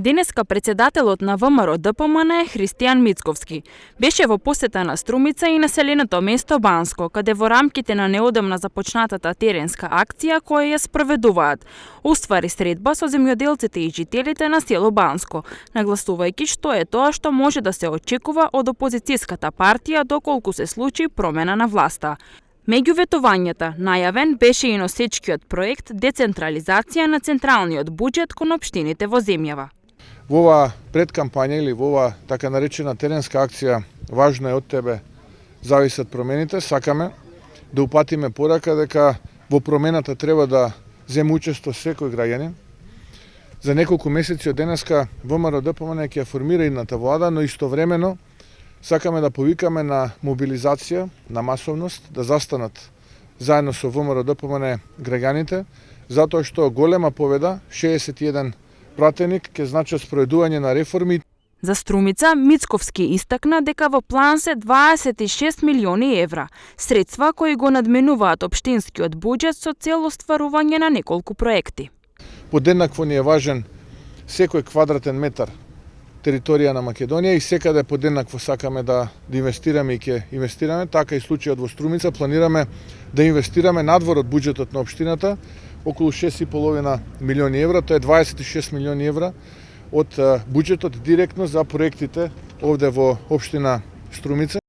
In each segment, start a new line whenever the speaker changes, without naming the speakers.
Денеска председателот на ВМРО ДПМН е Христијан Мицковски. Беше во посета на Струмица и населеното место Банско, каде во рамките на неодамна започнатата теренска акција која ја спроведуваат, уствари средба со земјоделците и жителите на село Банско, нагласувајќи што е тоа што може да се очекува од опозицијската партија доколку се случи промена на власта. Меѓу ветувањата, најавен беше и носечкиот проект децентрализација на централниот буџет кон општините во земјава.
Во ова предкампања или во ова така наречена теренска акција, важно е од тебе зависат промените. Сакаме да упатиме порака дека во промената треба да земе учество секој граѓанин. За неколку месеци од денеска ВМРО ДПМН ќе формира идната влада, но истовремено сакаме да повикаме на мобилизација, на масовност, да застанат заедно со ВМРО ДПМН граѓаните, затоа што голема победа, 61 пратеник, ќе значи спроведување на реформи.
За Струмица, Мицковски истакна дека во план се 26 милиони евра, средства кои го надменуваат општинскиот буџет со цел остварување на неколку проекти.
Подеднакво ни е важен секој квадратен метар територија на Македонија и секаде подеднакво сакаме да инвестираме и ќе инвестираме, така и случајот во Струмица планираме да инвестираме надвор од буџетот на општината околу 6,5 милиони евра, тоа е 26 милиони евра од буџетот директно за проектите овде во општина Струмица.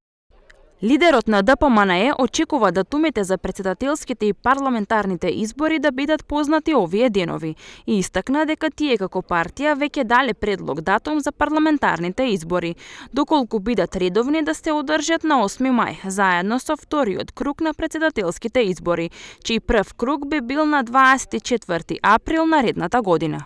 Лидерот на ДПМН очекува датумите за претседателските и парламентарните избори да бидат познати овие денови и истакна дека тие како партија веќе дале предлог датум за парламентарните избори, доколку бидат редовни да се одржат на 8 мај, заедно со вториот круг на претседателските избори, чиј прв круг би бил на 24 април наредната година.